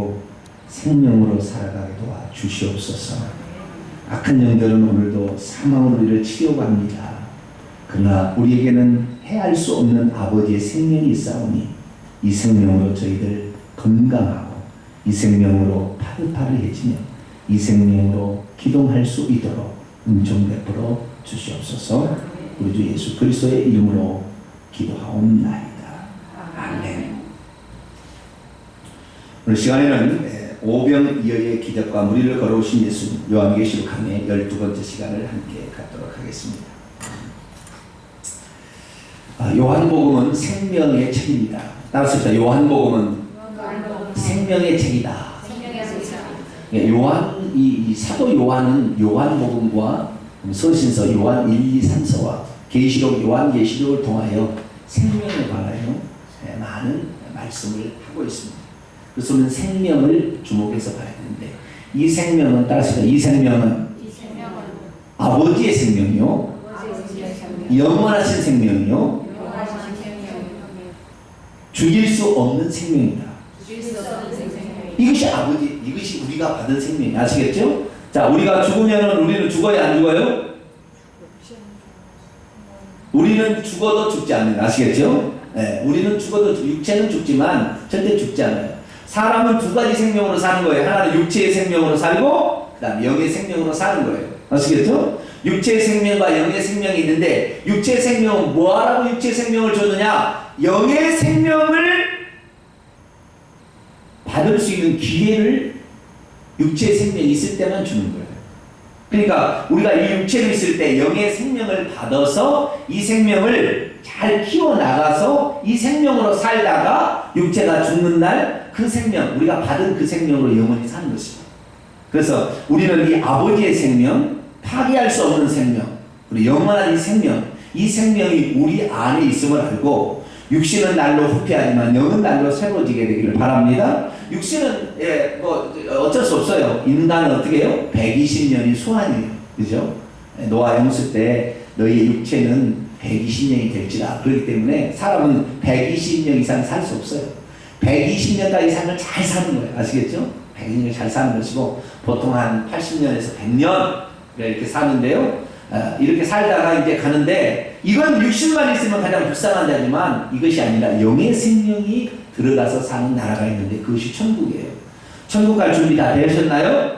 살리고 생명으로 살아가게 도와 주시옵소서. 악한 영들은 오늘도 사망으로 우리를 치려고 합니다. 그러나 우리에게는 해할 수 없는 아버지의 생명이 있사오니 이 생명으로 저희들 건강하고 이 생명으로 파릇파릇해지며 이 생명으로 기동할 수 있도록 은총 베풀어 주시옵소서. 우리 주 예수 그리스도의 이름으로 기도하옵나이다. 아멘. 오늘 시간에는 오병이어의 기적과 무리를 걸어오신 예수님 요한계시록 강의 12번째 시간을 함께 갖도록 하겠습니다. 요한복음은 생명의 책입니다. 따라서 요한복음은 생명의 책이다. 요한, 이 사도 요한은 요한복음과 서신서 요한 1, 2, 3서와 계시록 요한계시록을 통하여 생명에 관하여 많은 말씀을 하고 있습니다. 그래서 우리는 생명을 주목해서 봐야 되는데 이 생명은 따라서 이 생명은 아버지의 생명이요, 영원하신 생명이요, 죽일 수 없는 생명이다. 이것이 아버지, 이것이 우리가 받은 생명이 아시겠죠? 자, 우리가 죽으면 우리는 죽어야 안 죽어요? 우리는 죽어도 죽지 않는다. 아시겠죠? 네, 우리는 죽어도 육체는 죽지만 절대 죽지 않아요. 사람은 두 가지 생명으로 사는 거예요. 하나는 육체의 생명으로 살고 그 다음에 영의 생명으로 사는 거예요. 아시겠죠? 육체의 생명과 영의 생명이 있는데 육체의 생명은 뭐하라고 육체의 생명을 줬느냐? 영의 생명을 받을 수 있는 기회를 육체의 생명이 있을 때만 주는 거예요. 그러니까 우리가 이 육체로 있을 때 영의 생명을 받아서 이 생명을 잘 키워나가서 이 생명으로 살다가 육체가 죽는 날 그 생명, 우리가 받은 그 생명으로 영원히 사는 것입니다. 그래서 우리는 이 아버지의 생명, 파괴할 수 없는 생명, 우리 영원한 이 생명이 우리 안에 있음을 알고 육신은 날로 후퇴하지만 영은 날로 새로워지게 되기를 바랍니다. 육신은 뭐 어쩔 수 없어요. 인간은 어떻게 해요? 120년이 소환이에요. 그죠? 노아 영수 때 너희의 육체는 120년이 될지라. 그렇기 때문에 사람은 120년 이상 살 수 없어요. 120년까지 삶을 잘 사는 거예요. 아시겠죠? 120년 잘 사는 것이고 보통 한 80년에서 100년 이렇게 사는데요. 이렇게 살다가 이제 가는데 이건 육신만 있으면 가장 불쌍한 자지만 이것이 아니라 영의 생명이 들어가서 사는 나라가 있는데 그것이 천국이에요. 천국 갈 준비 다 되셨나요?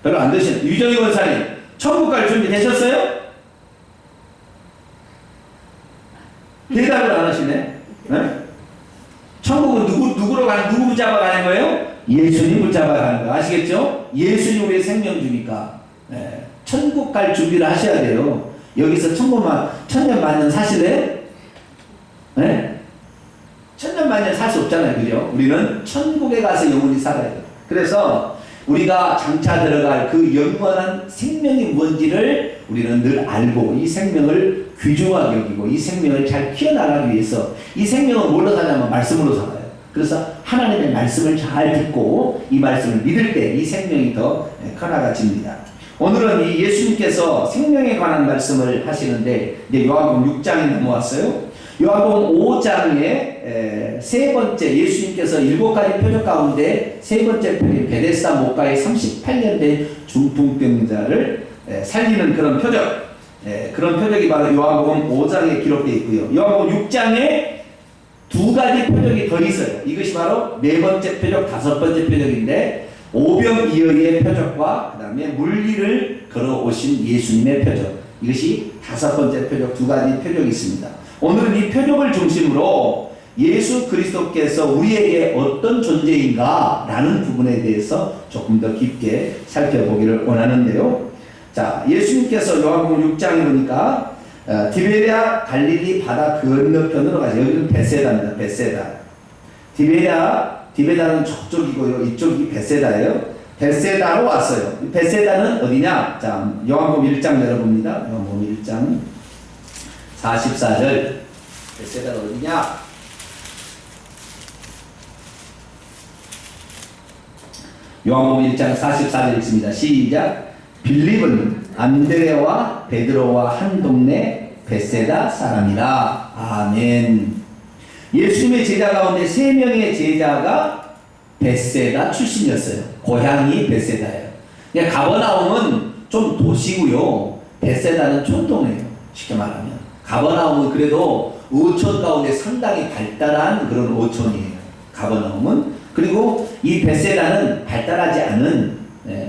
별로 안 되셨나요? 유정희 권사님 천국 갈 준비 되셨어요? 대답을 안 하시네. 네? 천국은 누구로 가는, 누구 붙잡아 가는 거예요? 예수님 붙잡아 가는 거예요. 아시겠죠? 예수님 우리의 생명주니까. 네. 천국 갈 준비를 하셔야 돼요. 여기서 천년 만년 사실래요? 네? 천년 만년 살 수 없잖아요. 그죠? 우리는 천국에 가서 영원히 살아야 돼요. 그래서 우리가 장차 들어갈 그 영원한 생명이 뭔지를 우리는 늘 알고 이 생명을 귀중하게 여기고 이 생명을 잘 키워나가기 위해서 이 생명은 뭘로 사냐면 말씀으로 살아요. 그래서 하나님의 말씀을 잘 듣고 이 말씀을 믿을 때 이 생명이 더 커나가집니다. 오늘은 이 예수님께서 생명에 관한 말씀을 하시는데 이제 요한복음 6장에 넘어왔어요. 요한복음 5장에 세 번째 예수님께서 7가지 표적 가운데 세 번째 표적이 베데스다 목가의 38년 된 중풍병자를 살리는 그런 표적, 그런 표적이 바로 요한복음 5장에 기록되어 있고요. 요한복음 6장에 2가지 표적이 더 있어요. 이것이 바로 네 번째 표적, 다섯 번째 표적인데 오병이어의 표적과 그 다음에 물리를 걸어오신 예수님의 표적, 이것이 다섯 번째 표적, 2가지 표적이 있습니다. 오늘은 이 표적을 중심으로 예수 그리스도께서 우리에게 어떤 존재인가 라는 부분에 대해서 조금 더 깊게 살펴보기를 원하는데요. 자, 예수님께서 요한복음 6장에 보니까 디베랴 갈릴리 바다 건너편으로 가세요. 여기는 베세다입니다. 베세다. 디베다는 저쪽이고요. 이쪽이 베세다예요. 베세다로 왔어요. 베세다는 어디냐? 자, 요한복음 1장 열어봅니다. 요한복음 1장 44절. 베세다가 어디냐? 요한복음 1장 44절 있습니다. 시작. 빌립은 안드레와 베드로와 한 동네 베세다 사람이라. 아멘. 예수님의 제자 가운데 3명의 제자가 벳세다 출신이었어요. 고향이 벳세다예요. 그러니까 가버나움은 좀 도시고요. 벳세다는 촌동이에요. 쉽게 말하면. 가버나움은 그래도 어촌 가운데 상당히 발달한 그런 어촌이에요. 가버나움은. 그리고 이 벳세다는 발달하지 않은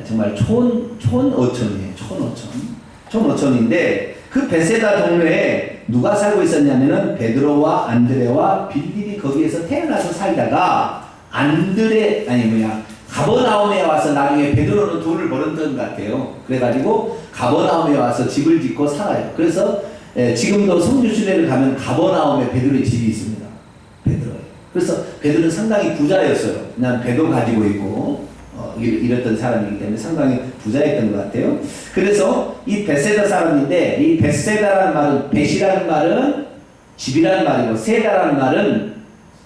정말 촌어촌이에요. 촌어촌인데 그 벳세다 동네에 누가 살고 있었냐면은 베드로와 안드레와 빌립이 거기에서 태어나서 살다가 가버나움에 와서 나중에 베드로는 돈을 벌었던 것 같아요. 그래가지고 가버나움에 와서 집을 짓고 살아요. 그래서 지금도 성주시내를 가면 가버나움에 베드로의 집이 있습니다. 베드로에. 그래서 베드로는 상당히 부자였어요. 그냥 배도 가지고 있고 이랬던 사람이기 때문에 상당히 부자였던 것 같아요. 그래서 이 벳세다 사람인데 이 벳세다라는 말은 벳이라는 말은 집이라는 말이고 세다라는 말은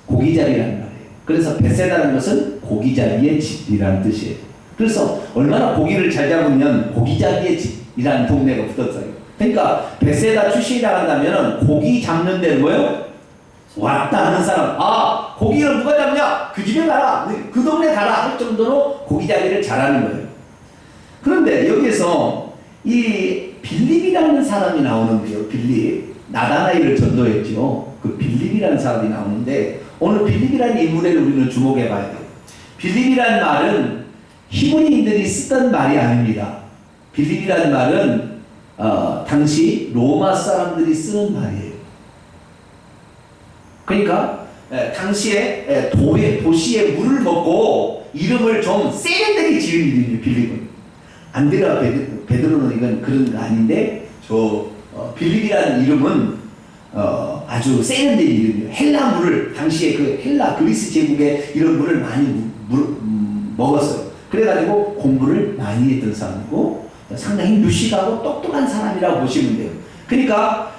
고기자리라는 말이에요. 그래서 벳세다라는 것은 고기자리의 집이라는 뜻이에요. 그래서 얼마나 고기를 잘 잡으면 고기자리의 집이라는 동네가 붙었어요. 그러니까 벳세다 출신이라 한다면 고기 잡는 데는 뭐예요? 왔다 하는 사람. 아, 고기를 누가 잡냐? 그 집에 가라. 그 동네 가라. 할 정도로 고기자리를 잘하는 거예요. 그런데 여기에서 이 빌립이라는 사람이 나오는데요. 빌립. 나다나엘을 전도했죠. 그 빌립이라는 사람이 나오는데 오늘 빌립이라는 인물에 우리는 주목해 봐야 돼요. 빌립이라는 말은 히브리인들이 쓰던 말이 아닙니다. 빌립이라는 말은 당시 로마 사람들이 쓰는 말이에요. 그러니까 당시에 도시에 물을 먹고 이름을 좀 세련되게 지은 이름이에요. 빌립은. 안드레와 베드로는 이건 그런 거 아닌데 빌립이라는 이름은 아주 세련된 이름이에요. 헬라 물을 당시에 그 헬라 그리스 제국에 이런 물을 많이 먹었어요. 그래가지고 공부를 많이 했던 사람이고 상당히 유식하고 똑똑한 사람이라고 보시면 돼요. 그러니까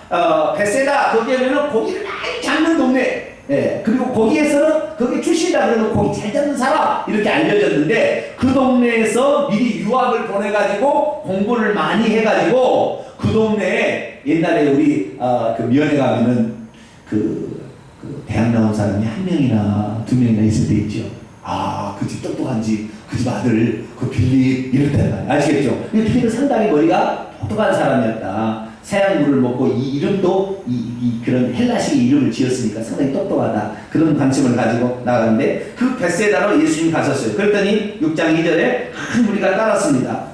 벳세다 거기에는 고기를 많이 잡는 동네. 그리고 거기에서는 거기 출신이다 그러면 고기 잘 잡는 사람 이렇게 알려졌는데 그 동네에서 미리 유학을 보내가지고 공부를 많이 해가지고 그 동네에 옛날에 우리 그 면회 가면은 그 대학 나온 사람이 한 명이나 두 명이나 있을 때 있죠. 그 집 똑똑한 집, 그 집 아들, 그 빌립 이랬단 말이에요. 아시겠죠? 빌립은 상당히 머리가 똑똑한 사람이었다. 서양물을 먹고 이 이름도 그런 헬라식의 이름을 지었으니까 상당히 똑똑하다. 그런 관심을 가지고 나가는데 그 벳세다로 예수님이 가셨어요. 그랬더니 6장 2절에 큰 무리가 따랐습니다.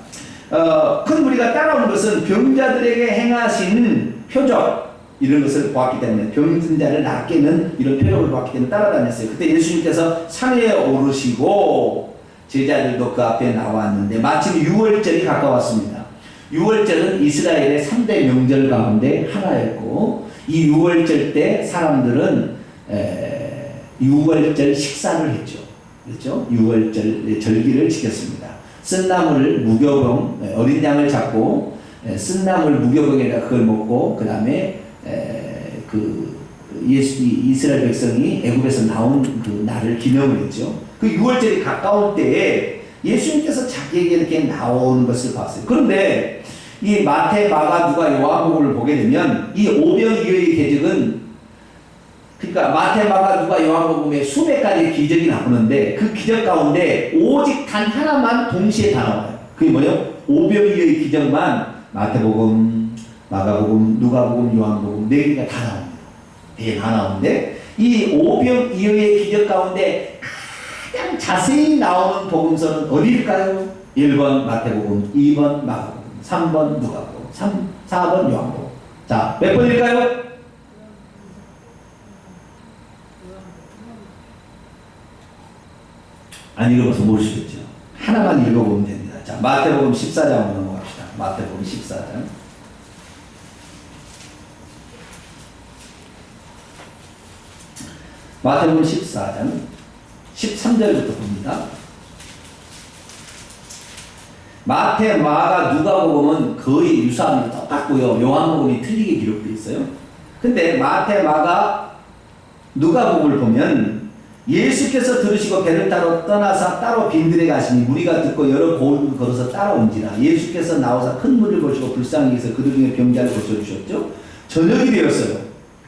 큰 무리가 따라오는 것은 병자들에게 행하신 표적 이런 것을 보았기 때문에 병든 자를 낫게는 이런 표적을 보았기 때문에 따라다녔어요. 그때 예수님께서 산에 오르시고 제자들도 그 앞에 나왔는데 마침 유월절이 가까웠습니다. 유월절은 이스라엘의 3대 명절 가운데 하나였고 이 유월절 때 사람들은 유월절 식사를 했죠. 그렇죠? 유월절 절기를 지켰습니다. 쓴나물을 무교병 어린 양을 잡고 쓴나물 무교병에다 그걸 먹고 그 다음에 이스라엘 백성이 애굽에서 나온 그 날을 기념을 했죠. 그 유월절이 가까운 때에 예수님께서 자기에게 이렇게 나오는 것을 봤어요. 그런데 이 마태, 마가, 누가, 요한복음을 보게 되면 이 오병이어의 기적은 그러니까 마태, 마가, 누가, 요한복음에 수백 가지의 기적이 나오는데 그 기적 가운데 오직 단 하나만 동시에 다 나와요. 그게 뭐예요? 오병이어의 기적만 마태복음, 마가복음, 누가복음, 요한복음 4개가 다 나옵니다. 4개 다 나오는데 이 오병이어의 기적 가운데 가장 자세히 나오는 복음서는 어디일까요? 1번 마태복음, 2번 마가복음, 3번 누가복음, 4번 요한복음. 자, 몇 번일까요? 안 읽어봐서 모르시겠죠. 하나만 읽어보면 됩니다. 자, 마태복음 14장으로 넘어갑시다. 마태복음 14장. 마태복음 14장 13절부터 봅니다. 마태, 마가, 누가복음은 거의 유사합니다. 똑같고요. 요한복음이 틀리게 기록되어 있어요. 근데 마태, 마가, 누가복음을 보면 예수께서 들으시고 배를 타러 떠나서 따로 빈들에 가시니 무리가 듣고 여러 고을을 걸어서 따라온지라. 예수께서 나와서 큰 물을 보시고 불쌍히 여기서 그들 중에 병자를 고쳐주셨죠. 저녁이 되었어요.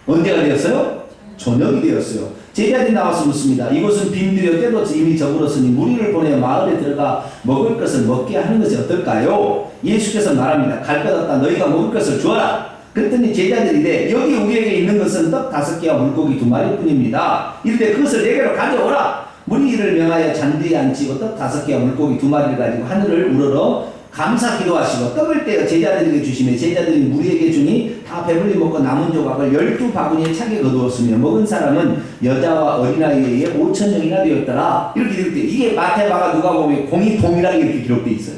언제가 되었어요? 저녁이 되었어요. 제자들이 나와서 묻습니다. 이곳은 빈들여 때도 이미 저물었으니 무리를 보내 마을에 들어가 먹을 것을 먹게 하는 것이 어떨까요? 예수께서 말합니다. 갈 것 없다. 너희가 먹을 것을 주어라. 그랬더니 제자들이 이래 여기 우리에게 있는 것은 떡 5개와 물고기 2마리 뿐입니다. 이때 그것을 내게로 가져오라. 무리를 명하여 잔디에 앉히고 떡 5개와 물고기 2마리를 가지고 하늘을 우러러 감사 기도하시고 떡을 떼어 제자들에게 주시며 제자들이 무리에게 주니 다 배불리 먹고 남은 조각을 12바구니에 차게 거두었으며 먹은 사람은 여자와 어린아이에 5,000명이나 되었더라. 이렇게 기록되어 이게 마태, 마가, 누가복음에 공이 동일하게 이렇게 기록되어 있어요.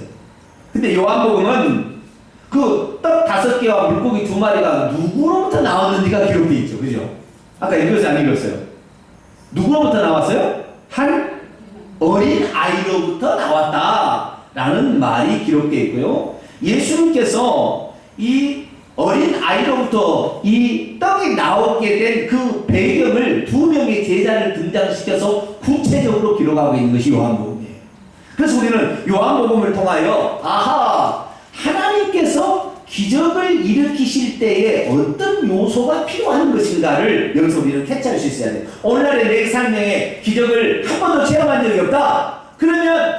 근데 요한복음은 그 떡 5개와 물고기 2마리가 누구로부터 나왔는지가 기록되어 있죠. 그죠? 아까 읽었어요? 안 읽었어요? 누구로부터 나왔어요? 한 어린 아이로부터 나왔다 라는 말이 기록되어 있고요. 예수님께서 이 어린 아이로부터 이 떡이 나오게 된 그 배경을 2명의 제자를 등장시켜서 구체적으로 기록하고 있는 것이 요한복음이에요. 그래서 우리는 요한복음을 통하여 하나님께서 기적을 일으키실 때에 어떤 요소가 필요한 것인가를 여기서 우리는 캐치할 수 있어야 돼요. 오늘날의 내 삶에 기적을 한 번도 체험한 적이 없다. 그러면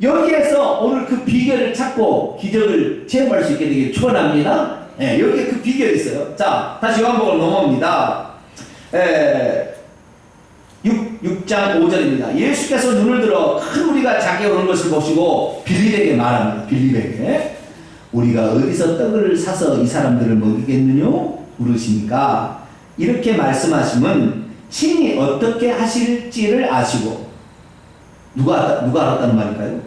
여기에서 오늘 그 비결을 찾고 기적을 체험할 수 있게 되길 축원합니다. 예, 여기에 그 비결이 있어요. 자, 다시 요한복음 넘어옵니다. 6장 5절입니다. 예수께서 눈을 들어 큰 무리가 자기에 오는 것을 보시고 빌립에게 말합니다. 빌립에게 우리가 어디서 떡을 사서 이 사람들을 먹이겠느냐 물으시니까 이렇게 말씀하시면 친히 어떻게 하실지를 아시고 누가 알았다는 말일까요?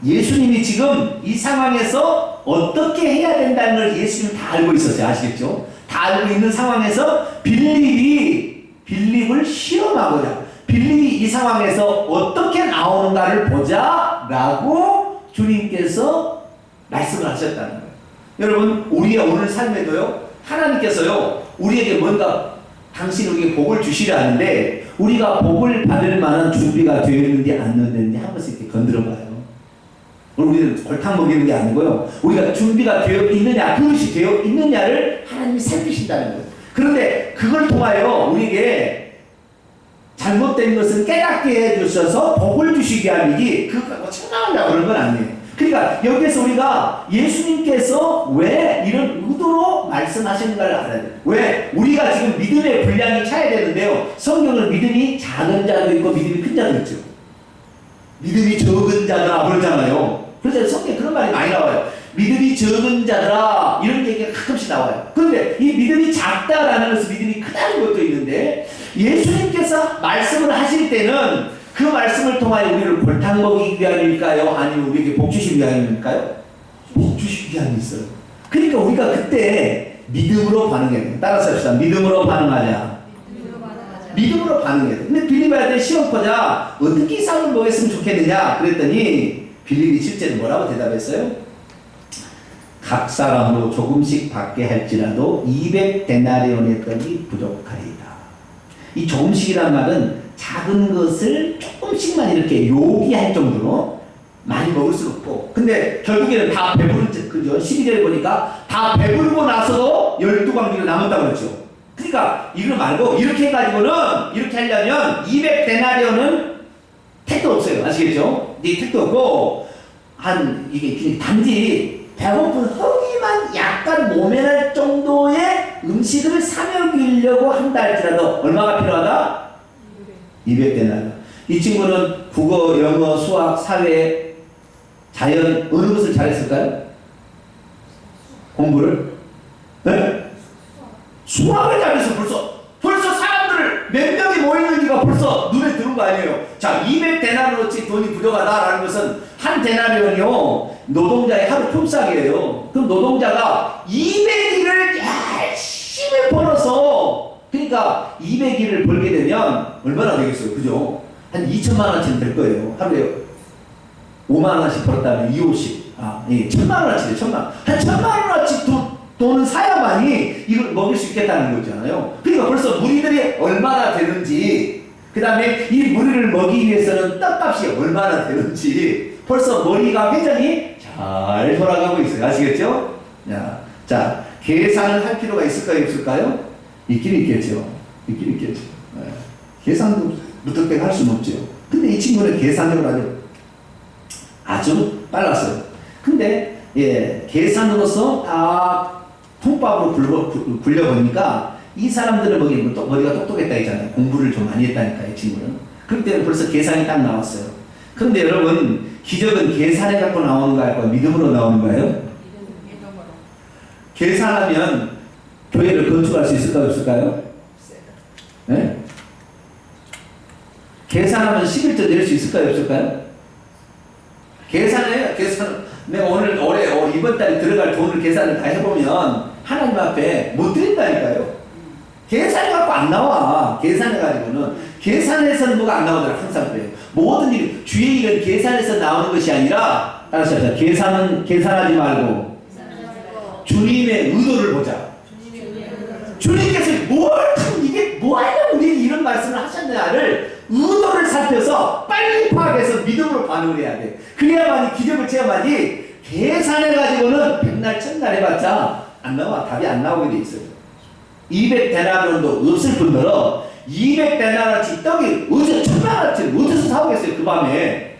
예수님이 지금 이 상황에서 어떻게 해야 된다는 걸 예수님은 다 알고 있었어요. 아시겠죠? 다 알고 있는 상황에서 빌립을 실험하고자 빌립이 이 상황에서 어떻게 나오는가를 보자 라고 주님께서 말씀을 하셨다는 거예요. 여러분 우리의 오늘 삶에도요 하나님께서요 우리에게 뭔가 당신 우리에게 복을 주시려 하는데 우리가 복을 받을 만한 준비가 되어 있는지 안 되는지 한 번씩 이렇게 건드려 봐요. 우리는 골탕 먹이는 게 아니고요. 우리가 준비가 되어 있느냐, 그릇이 되어 있느냐를 하나님이 살피신다는 거예요. 그런데 그걸 통하여 우리에게 잘못된 것은 깨닫게 해주셔서 복을 주시기 위함이지 그거 갖고 책망하려고 그런 건 아니에요. 그러니까 여기에서 우리가 예수님께서 왜 이런 의도로 말씀하시는가를 알아야 돼요. 왜? 우리가 지금 믿음의 분량이 차야 되는데요. 성경은 믿음이 작은 자도 있고 믿음이 큰 자도 있죠. 믿음이 적은 자들아 그러잖아요. 그래서 성경에 그런 말이 많이 나와요. 믿음이 적은 자들아 이런 얘기가 가끔씩 나와요. 그런데 이 믿음이 작다라는 것은 믿음이 크다는 것도 있는데 예수님께서 말씀을 하실 때는 그 말씀을 통하여 우리를 골탕 먹이기 위함일까요? 아니면 우리에게 복 주시기 위함일까요? 복 주시기 위함이 있어요. 그러니까 우리가 그때 믿음으로 반응해야 돼요. 따라서 합시다. 믿음으로 반응하자. 믿음으로 반응해야 돼. 근데 빌립한테 시험하자 어떻게 이 쌀을 먹였으면 좋겠느냐 그랬더니 빌립이 실제로 뭐라고 대답했어요? 각 사람으로 조금씩 받게 할지라도 200데나리온의 떡이 부족하리이다. 이 조금씩이란 말은 작은 것을 조금씩만 이렇게 요기할 정도로 많이 먹을 수가 없고 근데 결국에는 다 배부른 그죠? 12절에 보니까 다 배부르고 나서도 12광주가 남았다고 그랬죠. 그러니까 이걸 말고 이렇게 해가지고는 이렇게 하려면 200데나리온은 택도 없어요. 아시겠죠? 이 택도 없고 이게 단지 배고픈 허기만 약간 모면할 정도의 음식을 사 먹이려고 한다 할지라도 얼마가 필요하다? 200데나리온. 이 친구는 국어, 영어, 수학, 사회, 자연 어느 것을 잘했을까요? 공부를? 네? 수학을 잘해서 벌써 사람들을 몇 명이 모이는지가 벌써 눈에 들어온 거 아니에요. 자, 200데나리온어치 돈이 부족하다라는 것은 한 데나리온이요 노동자의 하루 품삯이에요. 그럼 노동자가 200일을 열심히 벌어서 그러니까 200일을 벌게 되면 얼마나 되겠어요? 그죠? 한 2천만 원어치는 될 거예요. 하루에 5만 원씩 벌었다면 2, 50. 예, 1,000만 원어치, 1,000만 원. 한 1,000만 원어치 돈을 사야만이 이걸 먹을 수 있겠다는 거잖아요. 그러니까 벌써 무리들이 얼마나 되는지, 그 다음에 이 무리를 먹이기 위해서는 떡값이 얼마나 되는지 벌써 머리가 회전이 잘 돌아가고 있어요. 아시겠죠? 자, 계산을 할 필요가 있을까요? 없을까요? 있긴 있겠죠. 계산도 무턱대고 할 수는 없죠. 근데 이 친구는 계산력을 아주 빨랐어요. 근데 계산으로서 다 통밥으로 굴려보니까 이 사람들은 머리가 똑똑했다 했잖아요. 공부를 좀 많이 했다니까 이 친구는. 그때는 벌써 계산이 딱 나왔어요. 그런데 여러분, 기적은 계산해 갖고 나오는 거 할까요? 믿음으로 나오는 거예요? 믿음으로. 계산하면 교회를 건축할 수 있을까요? 없을까요? 네? 계산하면 11조 낼 수 있을까요? 없을까요? 계산해요. 내가 올해 이번 달에 들어갈 돈을 계산을 다 해보면 하나님 앞에 못 드린다니까요. 계산해갖고 안 나와. 계산해가지고는. 계산해서는 뭐가 안 나오더라. 항상 그래요. 모든 일, 주의 일은 계산해서 나오는 것이 아니라, 알았어요. 계산하지 말고 주님의 의도를 보자. 주님께서 이게 뭐 하려고 우리에게 이런 말씀을 하셨느냐를 의도를 살펴서 빨리 파악해서 믿음으로 반응을 해야 돼. 그래야만이 기적을 체험하지, 계산해가지고는 백날 천날 해봤자 안 나와. 답이 안 나오게 돼 있어요. 200데나리온도 없을 뿐더러 200데나리온치 떡이 어디서 천만원치 어디서 사오겠어요 그 밤에.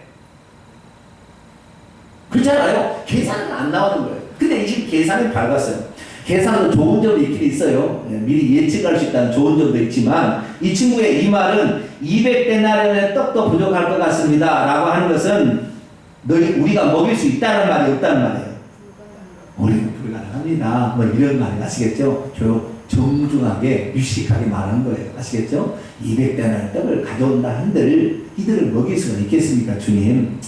그렇잖아요. 계산은 안 나오는 거예요. 근데 지금 계산이 밝았어요. 계산은 좋은 점도 있긴 있어요. 미리 예측할 수 있다는 좋은 점도 있지만, 이 친구의 이 말은 200데나리온의 떡도 부족할 것 같습니다 라고 하는 것은 우리가 먹일 수 있다는 말이 없다는 말이에요. 우리는 불가능합니다 뭐 이런 말이 아시겠죠? 정중하게 유식하게 말하는 거예요. 아시겠죠? 200데나리온 떡을 가져온다 한들 이들을 먹일 수가 있겠습니까? 주님,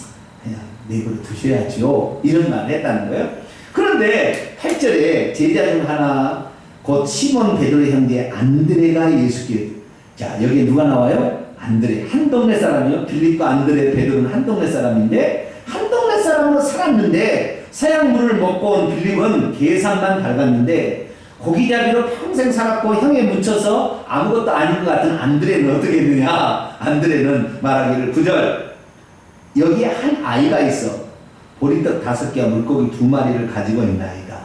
그냥 내버려 두셔야죠. 이런 말을 했다는 거예요. 그런데 8절에 제자 중 하나 곧 시몬 베드로의 형제 안드레가 예수께, 자 여기에 누가 나와요? 안드레. 한 동네 사람이요. 빌립과 안드레, 베드로는 한 동네 사람인데, 한 동네 사람으로 살았는데 서양물을 먹고 온 빌립은 계산만 밟았는데 고기잡이로 평생 살았고 형에 묻혀서 아무것도 아닌 것 같은 안드레는 어떻게 했느냐? 안드레는 말하기를 9절, 여기에 한 아이가 있어 보리떡 5개와 물고기 2마리를 가지고 있나이다.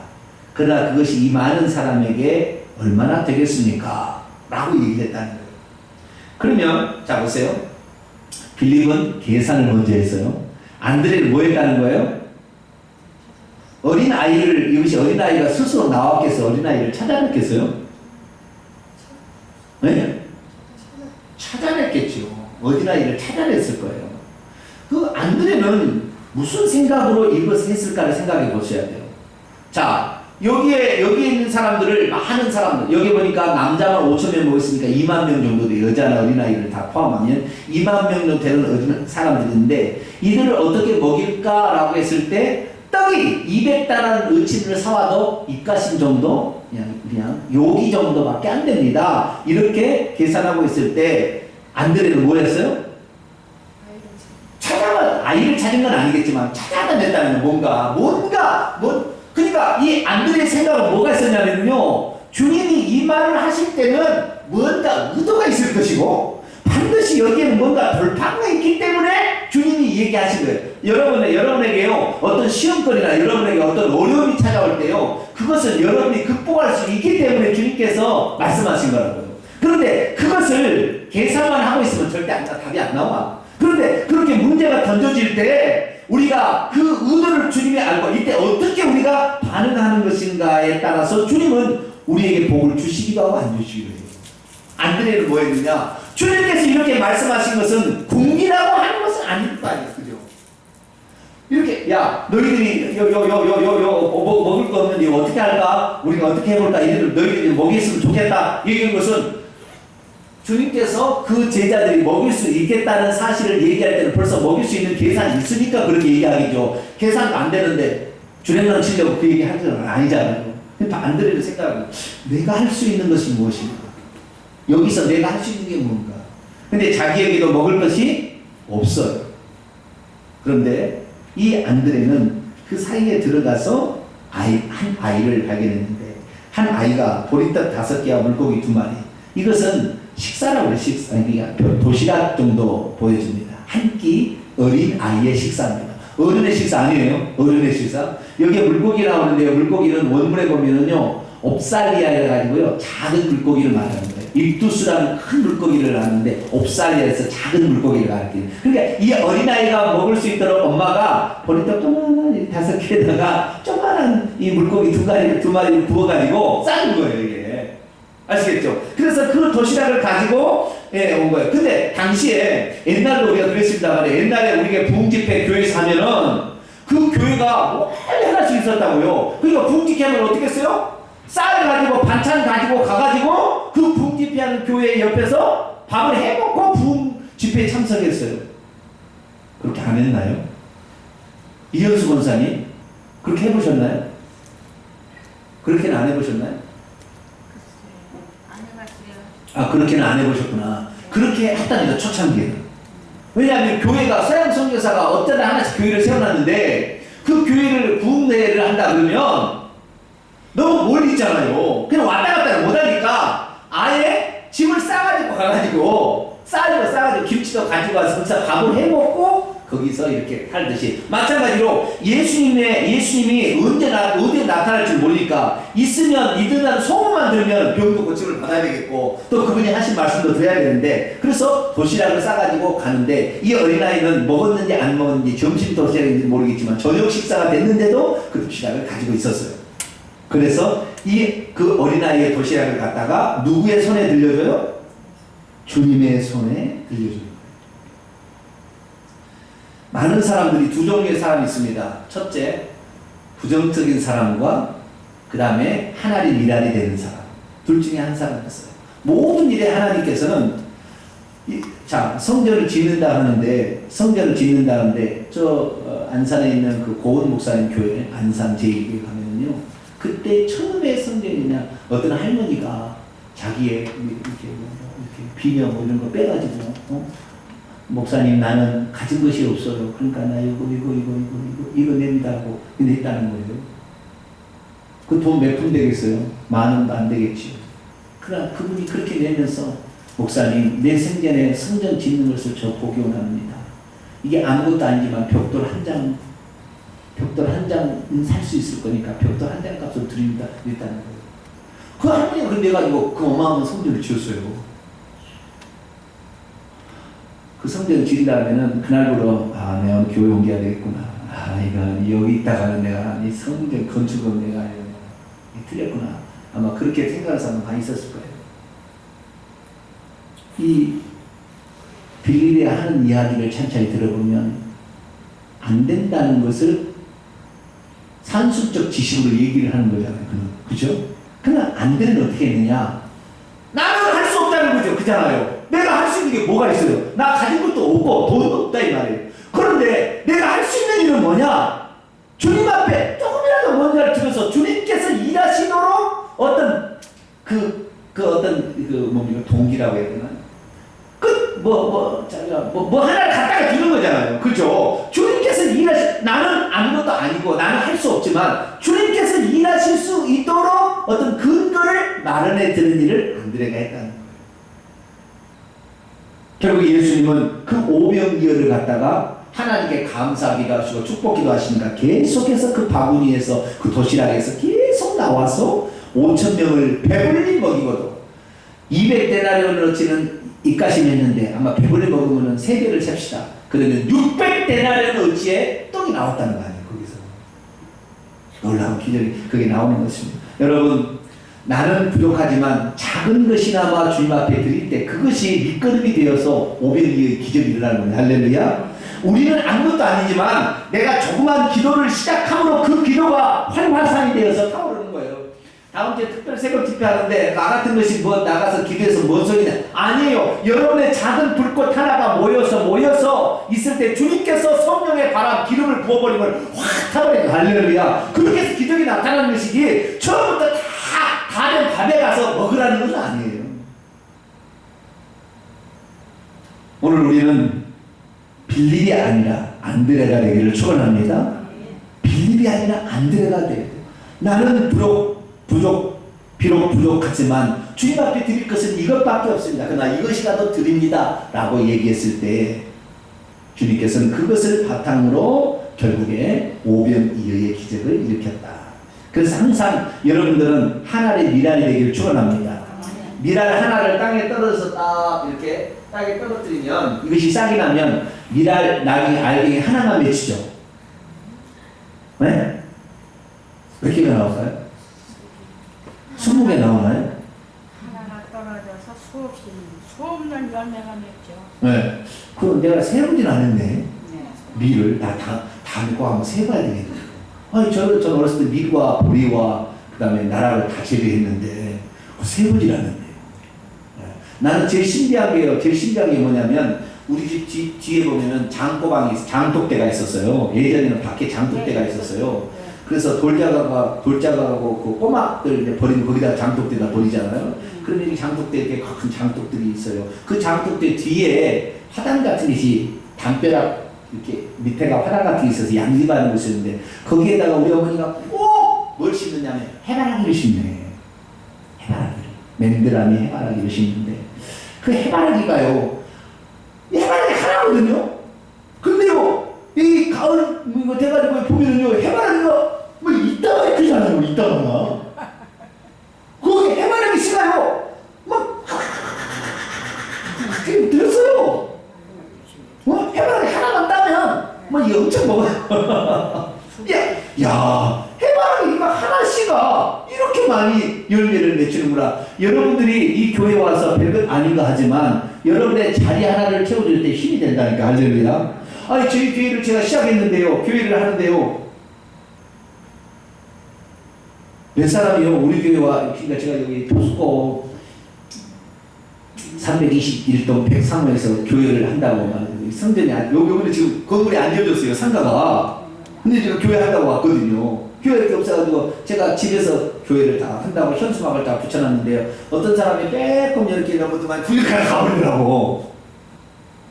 그러나 그것이 이 많은 사람에게 얼마나 되겠습니까? 라고 얘기를 했다는 거예요. 그러면 자 보세요. 빌립은 계산을 먼저 했어요. 안드레는 뭐 했다는 거예요? 어린아이를, 이것이 어린아이가 스스로 나왔겠어요? 어린아이를 찾아냈겠어요? 네? 찾아냈겠죠. 어린아이를 찾아냈을 거예요. 그 안드레는 무슨 생각으로 이것을 했을까를 생각해 보셔야 돼요. 자, 여기에 있는 사람들을, 많은 사람들, 여기 보니까 남자만 5,000명 모였으니까 2만 명 정도 돼요. 여자나 어린아이를 다 포함하면 2만 명 정도 되는 어린 사람들인데, 이들을 어떻게 먹일까라고 했을 때, 떡이 200달러 어치를 사와도 입가심 정도, 그냥 요기 정도밖에 안 됩니다. 이렇게 계산하고 있을 때, 안드레는 뭐 했어요? 아이를 찾은 건 아니겠지만 찾아다녔다는 그러니까 이 안드레의 생각은 뭐가 있었냐면요, 주님이 이 말을 하실 때는 뭔가 의도가 있을 것이고 반드시 여기에는 뭔가 돌파구가 있기 때문에 주님이 얘기하신 거예요. 여러분에게요 어떤 시험거리나 여러분에게 어떤 어려움이 찾아올 때요, 그것은 여러분이 극복할 수 있기 때문에 주님께서 말씀하신 거라고요. 그런데 그것을 계산만 하고 있으면 절대 답이 안 나와. 그런데 그렇게 문제가 던져질 때 우리가 그 의도를 주님이 알고 이때 어떻게 우리가 반응하는 것인가에 따라서 주님은 우리에게 복을 주시기도 하고 안 주시기도 해요. 안드레는 뭐 했느냐? 주님께서 이렇게 말씀하신 것은 궁리라고 하는 것은 아닐 거 아니에요. 그죠? 이렇게, 야, 너희들이 먹을 거 없는데 어떻게 할까? 우리가 어떻게 해볼까? 이들을 너희들이 먹였으면 좋겠다. 이런 것은 주님께서 그 제자들이 먹일 수 있겠다는 사실을 얘기할 때는 벌써 먹일 수 있는 계산이 있으니까 그렇게 얘기하겠죠. 계산도 안 되는데 주랭랑 치려고 그 얘기 하는 건 아니잖아요. 그러니까 안드레를 생각하고 내가 할 수 있는 것이 무엇인가? 여기서 내가 할 수 있는 게 뭔가? 근데 자기에게도 먹을 것이 없어요. 그런데 이 안드레는 그 사이에 들어가서 한 아이를 발견했는데, 한 아이가 보리떡 5개와 물고기 2마리, 이것은 식사라고 그래요. 식사. 그러니까 도시락 정도 보여줍니다. 한 끼 어린 아이의 식사입니다. 어른의 식사 아니에요. 어른의 식사. 여기에 물고기 나오는데요. 물고기는 원문에 보면은요, 옵살리아를 가지고요 작은 물고기를 말하는 거예요. 입두스라는 큰 물고기를 낳는데 옵살리아에서 작은 물고기를 가르쳐요. 그러니까 이 어린아이가 먹을 수 있도록 엄마가 보리떡 조그만한 5개에다가 조그만한 이 물고기 두 마리를 구워가지고 싸는 거예요 이게. 아시겠죠? 그래서 그 도시락을 가지고 온 거예요. 근데 당시에 옛날로 우리가 그랬습니다 말이에요. 옛날에 우리가 부흥집회 교회에서 하면은 그 교회가 멀리 하나씩 있었다고요. 그러니까 부흥집회 하면 어떻게 했어요? 쌀 가지고 반찬 가지고 가가지고 그 부흥집회하는 교회 옆에서 밥을 해먹고 부흥집회에 참석했어요. 그렇게 안 했나요? 이현수 권사님 그렇게 해보셨나요? 그렇게는 안 해보셨나요? 안 해봤어요. 아 그렇게는 안 해보셨구나. 그렇게 했답니다 초창기에는. 왜냐하면 교회가 서양 선교사가 어쩌다 하나씩 교회를 세워놨는데 그 교회를 부흥회를 한다 그러면 너무 멀리 있잖아요. 그냥 왔다 갔다 못하니까 아예 짐을 싸가지고 가가지고 쌀도 싸가지고 김치도 가지고 와서 밥을 해먹고 거기서 이렇게 살듯이 마찬가지로 예수님이 언제 나타날지 모르니까 있으면 이든다는 소문만 들으면 병도 고침을 받아야 되겠고 또 그분이 하신 말씀도 드려야 되는데 그래서 도시락을 싸가지고 가는데 이 어린아이는 먹었는지 안 먹었는지 점심 도시락인지 모르겠지만 저녁 식사가 됐는데도 그 도시락을 가지고 있었어요. 그래서 그 어린아이의 도시락을 갖다가 누구의 손에 들려줘요? 주님의 손에 들려줘요. 많은 사람들이 두 종류의 사람이 있습니다. 첫째, 부정적인 사람과 그 다음에 하나님 일할이 되는 사람. 둘 중에 한 사람이었어요. 모든 일에 하나님께서는 성전을 짓는다 하는데 안산에 있는 그 고은 목사님 교회 안산 제2교회 가면은요 그때 처음에 성전이냐 어떤 할머니가 자기의 이렇게 비녀 뭐 이런 거 빼가지고 목사님 나는 가진 것이 없어요. 그러니까 나 이거 냅니다 하고 냈다는 거예요. 그 돈 몇 푼 되겠어요? 10,000원도 안 되겠지요. 그러나 그분이 그렇게 내면서 목사님 내 생전에 성전 짓는 것을 저 보기 원합니다. 이게 아무것도 아니지만 벽돌 한 장은 살 수 있을 거니까 벽돌 한 장 값을 드립니다. 냈다는 거예요. 그 할머니가 그래 가지고 그 어마어마한 성전을 지었어요. 그 성전을 지은 다음에는 그날부로 내가 교회 옮겨야 되겠구나. 이거 여기 있다가는 내가 이 성전 건축은 내가 틀렸구나. 아마 그렇게 생각하는 사람 많이 있었을 거예요. 이 빌립이 하는 이야기를 천천히 들어보면 안 된다는 것을 산술적 지식으로 얘기를 하는 거잖아요. 그죠? 그러나 안 되는 어떻게 했느냐? 나는 할 수 없다는 거죠. 그잖아요. 내가 할 수 있는 게 뭐가 있어요? 나 가진 것도 없고 돈도 없다 이 말이에요. 그런데 내가 할 수 있는 일은 뭐냐? 주님 앞에 조금이라도 뭔가를 들어서 주님께서 일하시도록 어떤 뭡니까 동기라고 해야 되나? 뭐 하나를 갖다가 주는 거잖아요. 그죠? 주님께서 나는 아무것도 아니고 나는 할 수 없지만 주님께서 일하실 수 있도록 어떤 근거를 마련해 드는 일을 안드레가 했다는 거예요. 결국 예수님은 그 오병이어를 갖다가 하나님께 감사기도 하시고 축복기도 하시니까 계속해서 그 바구니에서 그 도시락에서 계속 나와서 5,000명을 배불리 먹이고도 200데나리온어치는 입가심이 했는데 아마 배불리 먹으면 3배를 셉시다. 그러면 600데나리온어치의 떡이 나왔다는 거 아니에요. 거기서 놀라운 기적이 그게 나오는 것입니다. 여러분 나는 부족하지만 작은 것이나마 주님 앞에 드릴 때 그것이 밑거름이 되어서 500의 기적이 일어나는 거예요. 할렐루야. 우리는 아무것도 아니지만 내가 조그만 기도를 시작함으로 그 기도가 활화산이 되어서 타오르는 거예요. 다음 주에 특별 새벽 집회 하는데 나 같은 것이 나가서 기도해서 뭔 소리냐? 아니에요. 여러분의 작은 불꽃 하나가 모여서 있을 때 주님께서 성령의 바람 기름을 부어버리면 확 타버리는 할렐루야. 그렇게 해서 기적이 나타나는 것이지 처음부터 다른 밥에 가서 먹으라는 것은 아니에요. 오늘 우리는 빌립이 아니라 안드레가 되기를 축원합니다. 빌립이 아니라 안드레가 되야 돼요. 나는 비록 부족하지만 주님 앞에 드릴 것은 이것밖에 없습니다. 그러나 이것이라도 드립니다 라고 얘기했을 때 주님께서는 그것을 바탕으로 결국에 오병이어의 기적을 일으켰다. 그래서 항상 여러분들은 하나의 미랄이 되기를 축원합니다. 미랄 하나를 땅에 떨어져서 딱 이렇게 땅에 떨어뜨리면 이것이 싹이 나면 미랄 나중에 알갱이 하나만 맺히죠. 네? 몇 개가 나올까요? 20개 나오나요? 하나가 떨어져서 수없는 열매가 맺죠. 네. 그럼 내가 세우진 않았네. 네. 밀을 다 맺고 한번 세봐야 되겠네. 아니, 저는 어렸을 때 밀과 보리와 그 다음에 나락을 다 재배했는데 세우질 않았네요. 네. 나는 제일 신기한 게 뭐냐면 우리 집 뒤에 보면은 장독대가 있었어요. 예전에는 밖에 장독대가 있었어요. 그래서 돌자가고 그 꼬막들 이제 버리면 거기다가 장독대다 버리잖아요. 그러면 이 장독대 이렇게 큰 장독들이 있어요. 그 장독대 뒤에 화단 같은 것이 담벼락 이렇게 밑에가 화단 같은 게 있어서 양립하는 곳이었는데 거기에다가 우리 어머니가 꼭 뭘 심느냐면 해바라기를 심네. 해바라기를. 맨드라미 해바라기를 심는데 그 해바라기가요. 해바라기 하나거든요. 근데요, 이 가을 이거 돼가지고 보면은요, 해바라기가 뭐 이따가 크잖아요, 이따가. 거기 해바라기 씨가요, 막 들었어요. 해바라기 하나만 따면 뭐 이거 엄청 먹어요. 야, 해바라기가 하나씩가 이렇게 많이 열매를 맺히는구나. 여러분들이 이 교회 와서 별것 아닌가 하지만 여러분의 자리 하나를 채워줄 때 힘이 된다니까. 할렐루야. 아니, 저희 교회를 제가 시작했는데요, 교회를 하는데요, 몇 사람이요, 우리 교회와, 그러니까 제가 여기 토스코 321동 103호에서 교회를 한다고 말하는데, 성전이, 요번에 지금 건물이 안 지어졌어요, 상가가. 근데 제가 교회 한다고 왔거든요. 교회 이렇게 없어가지고 제가 집에서 교회를 다 한다고 현수막을 다 붙여놨는데요. 어떤 사람이 빼꼼 이렇게 넘어더만 그게 그냥 가버리더라고.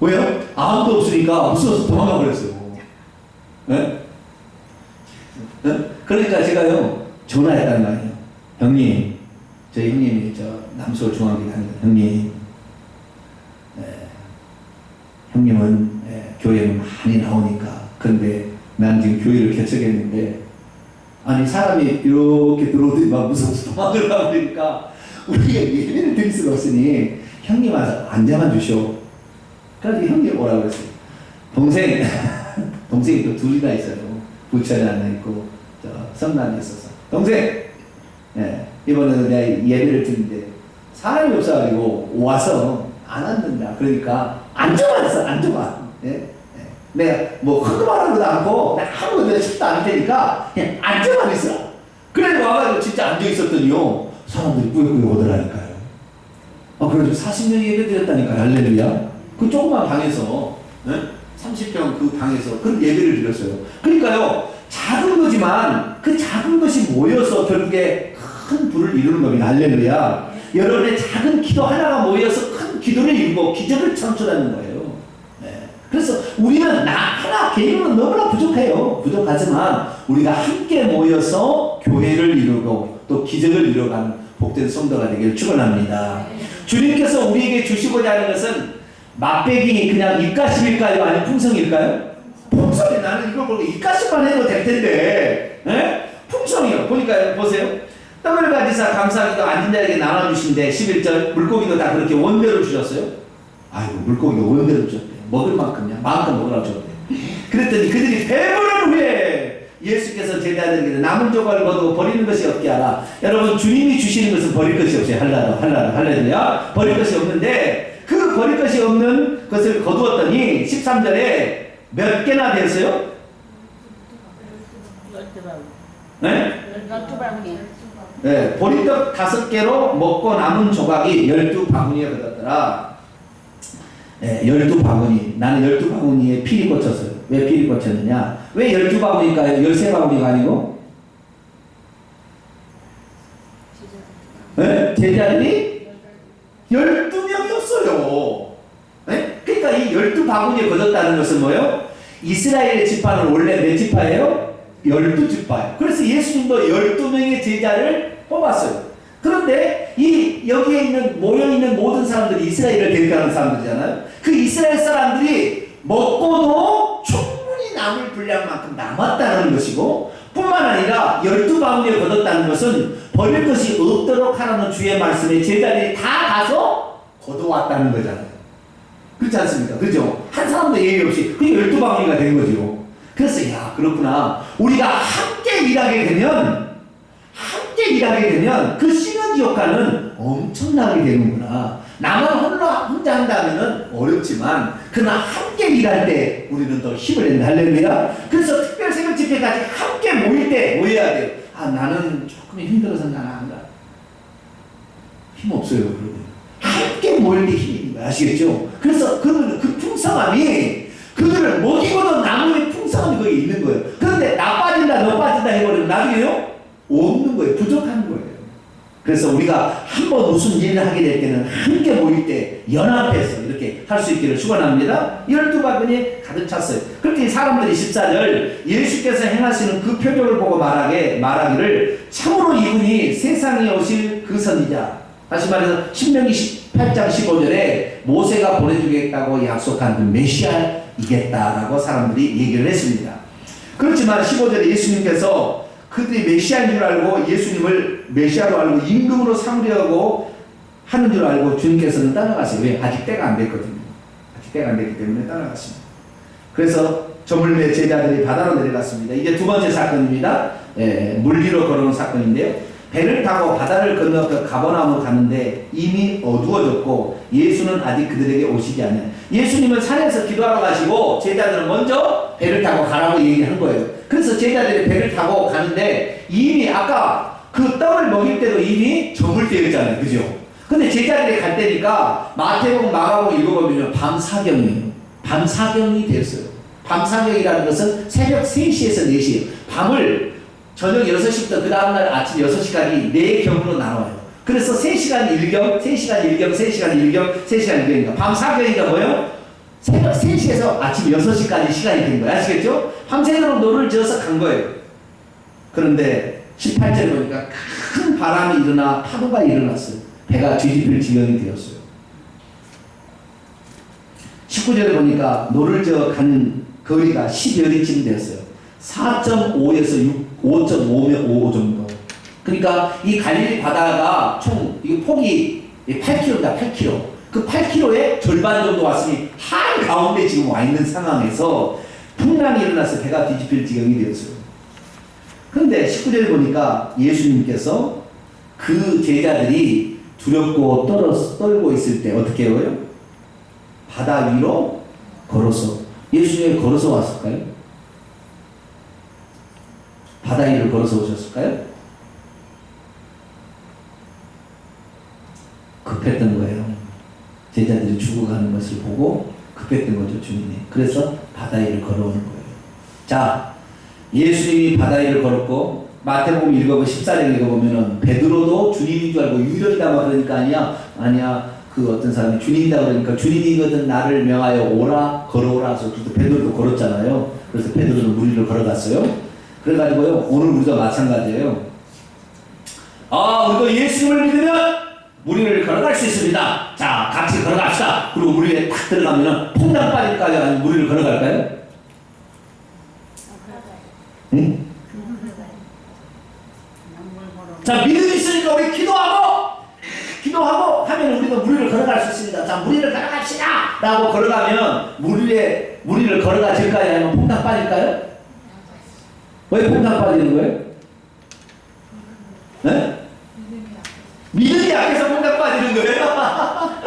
왜요? 아무도 없으니까 무서워서 도망가 버렸어요. 네? 네? 그러니까 제가요, 전화했단 말이에요. 형님, 저희 형님이 남서울 중앙교회 다니는 형님, 형님은 교회에 많이 나오니까. 그런데 난 지금 교회를 개척했는데, 아니, 사람이 이렇게 들어오더니 막 무서워서 도망을 가버리니까 우리가 예배를 드릴 수가 없으니 형님 와서 앉아만 주시오. 그래서 형님 오라고 그랬어요. 동생이 또 둘이나 있어요. 부천에 하나 있고 성남에 있어서. 동생, 이번에 내가 예배를 드리는데 사람이 없어가지고 와서 안 앉는다. 그러니까 앉아만 있어, 앉아만. 내가 뭐 흥분하는 것도 않고 내가 아무것도 내가 책도 안 할 테니까 그냥 앉아만 있어. 그래서 와가지고 진짜 앉아 있었더니요, 사람들이 꾸역꾸역 오더라니까요. 그래도 40년 예배 드렸다니까요. 할렐루야. 그 조그만 방에서 30평 그 방에서 그런 예배를 드렸어요. 그러니까요, 작은 거지만 그 작은 것이 모여서 결국에 큰 불을 이루는 겁니다. 할렐루야. 여러분의 작은 기도 하나가 모여서 큰 기도를 이루고 기적을 창출하는 거예요. 그래서 우리는 나 하나 개인은 너무나 부족해요. 부족하지만 우리가 함께 모여서 교회를 이루고 또 기적을 이루어가는 복된 성도가 되기를 축원합니다. 주님께서 우리에게 주시고자 하는 것은 맛배기 그냥 입가심일까요? 아니면 풍성일까요? 풍성이. 나는 이걸 보고 입가심만 해도 될 텐데, 풍성이요. 보니까 보세요. 떡을 가지사 감사하기도 앉은 자에게 나눠주신데 11절 물고기도 다 그렇게 원대로 주셨어요. 아이고, 물고기도 원대로 주셨대. 먹을 만큼이야. 마음껏 먹으라고 줬대. 그랬더니 그들이 배부른 후에 예수께서 제자들에게 남은 조각을 거두고 버리는 것이 없게 하라. 여러분, 주님이 주시는 것은 버릴 것이 없어요. 할렐루야. 버릴 것이 없는데 그 버릴 것이 없는 것을 거두었더니 13절에 몇 개나 되었어요? 12바구니. 네, 보리떡 5개로 먹고 남은 조각이 12바구니에 거뒀더라. 12바구니. 나는 12바구니에 필이 꽂혔어요. 왜 필이 꽂혔느냐? 왜 12바구니일까요? 13바구니가 아니고? 제자들이 12명이었어요. 그러니까 이 12바구니에 거뒀다는 것은 뭐예요? 이스라엘의 지파는 원래 몇 지파예요? 12지파예요. 그래서 예수님도 12명의 제자를 뽑았어요. 그런데 여기에 모여있는 모든 사람들이 이스라엘을 대표하는 사람들이잖아요. 그 이스라엘 사람들이 먹고도 충분히 남을 분량만큼 남았다는 것이고, 뿐만 아니라 12바구니를 거뒀다는 것은 버릴 것이 없도록 하라는 주의 말씀에 제자들이 다 가서 거둬왔다는 거잖아요. 그렇지 않습니까? 그죠? 한 사람도 예의 없이 그게 12바구니가 된 거죠. 그래서 야 그렇구나. 우리가 함께 일하게 되면 그 시너지 효과는 엄청나게 되는구나. 나만 혼자 한다면은 어렵지만 그러나 함께 일할 때 우리는 더 힘을 낸다. 할렐루야. 그래서 특별 새벽 집회까지 함께 모일 때 뭐 해야 돼요? 아 나는 조금 힘들어서 나는 안 가. 힘 없어요. 그러면 함께 모일 때 힘이 있는 거야. 아시겠죠? 그래서 그 풍성함이 그들을 먹이고도 나무의 풍성함이 거기 있는 거예요. 그런데 나 빠진다 너 빠진다 해버리면 나중에요? 없는 거예요. 부족한 거예요. 그래서 우리가 한번 무슨 일을 하게 될 때는 함께 모일 때 연합해서 이렇게 할 수 있기를 축원합니다. 12바구니 가득 찼어요. 그렇게 사람들이 14절 예수께서 행하시는 그 표적을 보고 말하기를 참으로 이분이 세상에 오실 그 선지자. 다시 말해서 신명기 18장 15절에 모세가 보내주겠다고 약속한 그 메시아이겠다라고 사람들이 얘기를 했습니다. 그렇지만 15절에 예수님께서 그들이 메시아인 줄 알고 예수님을 메시아로 알고 임금으로 삼으려고 하는 줄 알고 주님께서는 떠나가세요. 왜? 아직 때가 안 됐거든요. 아직 때가 안 됐기 때문에 떠나갔습니다. 그래서 저물매 제자들이 바다로 내려갔습니다. 이게 두 번째 사건입니다. 물 위로 걸어온 사건인데요. 배를 타고 바다를 건너 가버나움으로 가는데 이미 어두워졌고 예수는 아직 그들에게 오시지 않아요. 예수님은 산에서 기도하러 가시고 제자들은 먼저 배를 타고 가라고 얘기한 거예요. 그래서 제자들이 배를 타고 가는데 이미 아까 그 떡을 먹일 때도 이미 저물 때였잖아요. 그죠? 근데 제자들이 갈 때니까 마태복음 마가복음 읽어보면 밤사경이에요. 밤사경이 됐어요. 밤사경이라는 것은 새벽 3시에서 4시예요. 밤을 저녁 6시부터 그 다음날 아침 6시까지 4경으로 나눠요. 그래서 3시간 1경, 3시간 1경, 3시간 1경, 3시간 1경이니까 밤사경이가 뭐예요? 새벽 3시에서 아침 6시까지 시간이 된 거예요. 아시겠죠? 밤새도록 노를 지어서 간 거예요. 그런데 18절 보니까 큰 바람이 일어나 파도가 일어났어요. 배가 뒤집힐 지경이 되었어요. 19절에 보니까 노를 지어 간 거리가 10여리쯤 되었어요. 4.5에서 5.5 정도. 그러니까 이 갈릴리 바다가 총 이 폭이 8km입니다. 8km. 그 8km의 절반 정도 왔으니 한 가운데 지금 와 있는 상황에서 풍랑이 일어나서 배가 뒤집힐 지경이 되었어요. 그런데 19절에 보니까 예수님께서 그 제자들이 두렵고 떨고 있을 때 어떻게 해요? 바다 위로 걸어서. 예수님이 걸어서 왔을까요? 바다 위를 걸어서 오셨을까요? 급했던 거예요. 제자들이 죽어가는 것을 보고 급했던 거죠, 주님이. 그래서 바다 위를 걸어오는 거예요. 자, 예수님이 바다 위를 걸었고 마태복음 읽어보면 14장 읽어보면은 베드로도 주님인 줄 알고 유령이다 막 그러니까 아니야 그 어떤 사람이 주님이다 그러니까 주님이거든 나를 명하여 오라 걸어오라 해서 베드로도 걸었잖아요. 그래서 베드로도 물 위를 걸어갔어요. 그래가지고요 오늘 우리도 마찬가지예요. 우리도 예수님을 믿으면 물 위를 걸어갈 수 있습니다. 자 같이 걸어갑시다. 그리고 물 위에 탁 들어가면은 퐁당 빠질까요? 아니면 물 위를 걸어갈까요? 응? 자 믿음이 있으니까 우리 기도하고 하면 우리도 물 위를 걸어갈 수 있습니다. 자 물 위를 걸어갑시다 라고 걸어가면 물 위를 걸어가질까요? 아니면 퐁당 빠질까요? 왜 퐁당 빠지는 거예요? 네? 믿음이 약해서 퐁당 빠지는 거예요?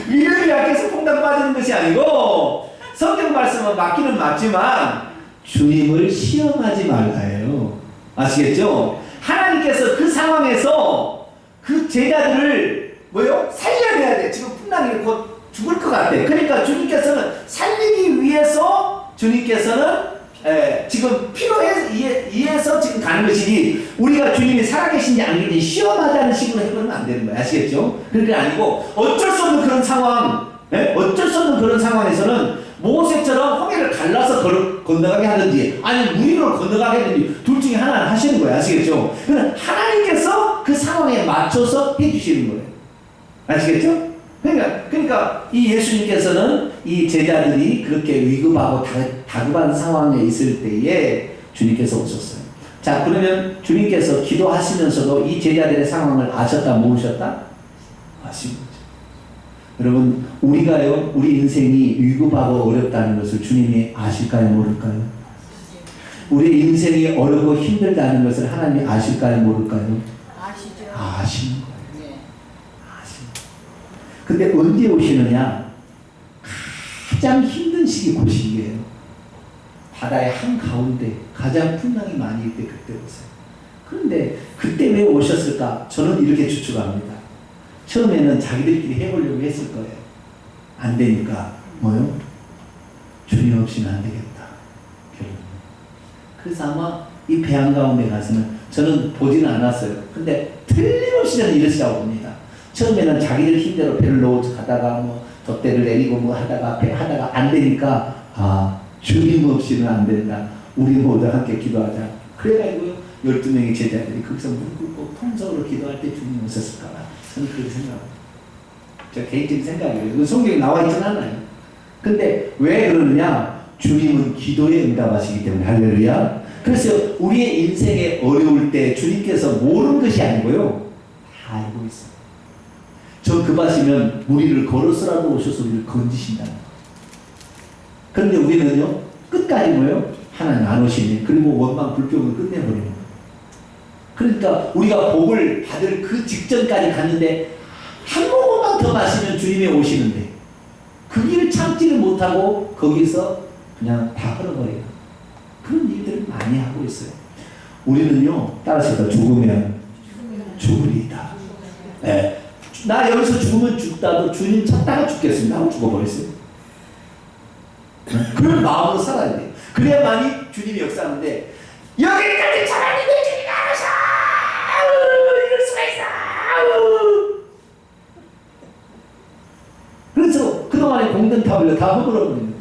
믿음이 약해서 퐁당 빠지는 것이 아니고 성경 말씀은 맞기는 맞지만 주님을 시험하지 말라예요. 아시겠죠? 하나님께서 그 상황에서 그 제자들을 살려내야 돼. 지금 풍랑이 곧 죽을 것 같아. 그러니까 주님께서는 살리기 위해서 주님께서는 지금 필요해서 지금 가는 것이니 우리가 주님이 살아계신지 안 계신지 시험하자는 식으로 해보면 안 되는 거예요. 아시겠죠? 그게 아니고 어쩔 수 없는 그런 상황, 어쩔 수 없는 그런 상황에서는 모세처럼 홍해를 갈라서 건너가게 하든지 아니면 물 위로 건너가게 하든지 둘 중에 하나는 하시는 거예요. 아시겠죠? 그러나 하나님께서 그 상황에 맞춰서 해주시는 거예요. 아시겠죠? 그러니까 이 예수님께서는 이 제자들이 그렇게 위급하고 다급한 상황에 있을 때에 주님께서 오셨어요. 자, 그러면 주님께서 기도하시면서도 이 제자들의 상황을 아셨다, 모르셨다? 아신 거죠. 여러분, 우리가요, 우리 인생이 위급하고 어렵다는 것을 주님이 아실까요, 모를까요? 우리 인생이 어렵고 힘들다는 것을 하나님이 아실까요, 모를까요? 아시죠? 아시는 거예요. 아시는 거예요. 근데 언제 오시느냐? 가장 힘든 시기 그 시기예요. 바다의 한가운데 가장 풍랑이 많이 일 때 그때 오세요. 그런데 그때 왜 오셨을까? 저는 이렇게 추측합니다. 처음에는 자기들끼리 해보려고 했을 거예요. 안 되니까 뭐요? 주님 없이는 안 되겠다. 결국. 그래서 아마 이 배 한가운데 가서는 저는 보지는 않았어요. 근데 틀림없이 저는 이러시라고 봅니다. 처음에는 자기들 힘대로 배를 놓고 가다가 뭐 돛대를 내리고 뭐 하다가 배 하다가 안 되니까 주님 없이는 안 된다. 우리 모두 함께 기도하자. 그래가지고 12명의 제자들이 거기서 무릎 꿇고 통성으로 기도할 때 주님 오셨을까봐 저는 그렇게 생각합니다. 저 개인적인 생각이에요. 그 성경에 나와 있진 않아요. 근데 왜 그러느냐? 주님은 기도에 응답하시기 때문에. 할렐루야. 그래서 우리의 인생에 어려울 때 주님께서 모르는 것이 아니고요. 다 알고 있어요. 저 급하시면 우리를 걸어서라도 오셔서 우리를 건지신다는 거예요. 그런데 우리는요, 끝까지 뭐예요? 하나님 안 오시네. 그리고 원망 불평을 끝내버리는 거예요. 그러니까 우리가 복을 받을 그 직전까지 갔는데 한 모금만 더 마시면 주님이 오시는데 그 길을 참지를 못하고 거기서 그냥 다 흘러버려요. 그런 일들을 많이 하고 있어요. 우리는요, 따라서 죽으면 죽으리이다. 네. 나 여기서 죽으면 죽다도 주님 찾다가 죽겠습니다 하고 죽어버렸어요. 그런 마음으로 살아야 돼요. 그래야만이 주님이 역사하는데 여기까지 찾았는데 주님이 안 오셔! 이럴 수가 있어! 그래서 그동안의 공든탑을 다 허물어버리는 거예요.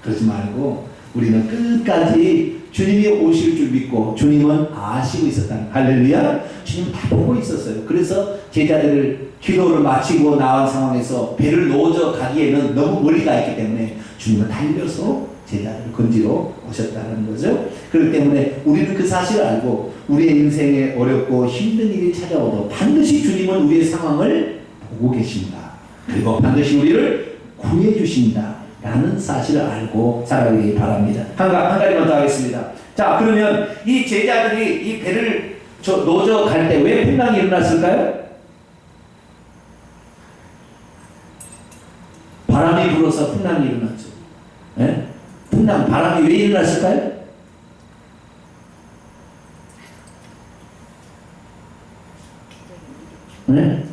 그러지 말고 우리는 끝까지 주님이 오실 줄 믿고 주님은 아시고 있었다는, 할렐루야. 주님 다 보고 있었어요. 그래서 제자들을 기도를 마치고 나온 상황에서 배를 놓아져 가기에는 너무 멀리 가 있기 때문에 주님은 달려서 제자들을 건지러 오셨다는 거죠. 그렇기 때문에 우리는 그 사실을 알고 우리의 인생에 어렵고 힘든 일이 찾아오도 반드시 주님은 우리의 상황을 보고 계십니다. 그리고 반드시 우리를 구해 주신다 라는 사실을 알고 살아가기 바랍니다. 한 가지만 더 하겠습니다. 자, 그러면 이 제자들이 이 배를 놓아져 갈 때 왜 풍랑이 일어났을까요? 바람이 불어서 풍랑이 일어났죠. 네? 바람이 왜 일어났을까요? 네?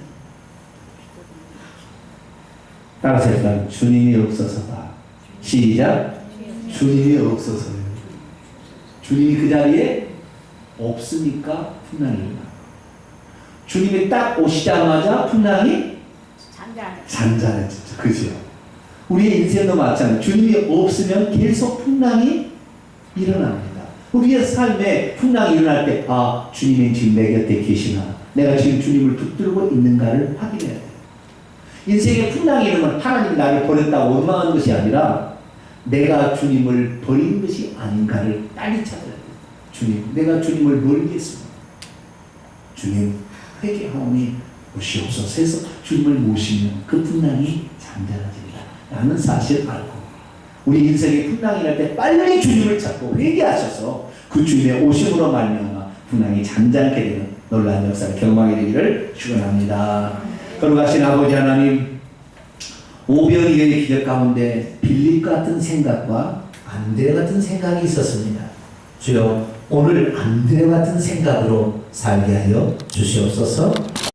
따라서 일단 주님이 없어서다. 시작. 주님이 없어서요. 주님이 그 자리에 없으니까 풍랑이 일어나. 주님이 딱 오시자마자 풍랑이 잔잔해졌죠. 그죠? 우리의 인생도 마찬가지예요. 주님이 없으면 계속 풍랑이 일어납니다. 우리의 삶에 풍랑이 일어날 때 주님이 지금 내 곁에 계시나, 내가 지금 주님을 붙들고 있는가를 확인해야 돼요. 인생에 풍랑이 일어나면 하나님이 나를 버렸다고 원망하는 것이 아니라 내가 주님을 버린 것이 아닌가를 빨리 찾아야 돼요. 주님, 내가 주님을 멀리 했습니다. 주님, 회개하오니 오시옵소서 해서 주님을 모시면 그 풍랑이 잠잠해진다 라는 사실을 알고, 우리 인생에 풍랑이 날 때 빨리 주님을 찾고 회개하셔서 그 주님의 오심으로 말미암아 풍랑이 잠잠게 되는 놀라운 역사를 경험하게 되기를 축원합니다. 거룩하신 아버지 하나님, 오병이어의 기적 가운데 빌립 같은 생각과 안드레 같은 생각이 있었습니다. 주여, 오늘 안드레 같은 생각으로 살게 하여 주시옵소서.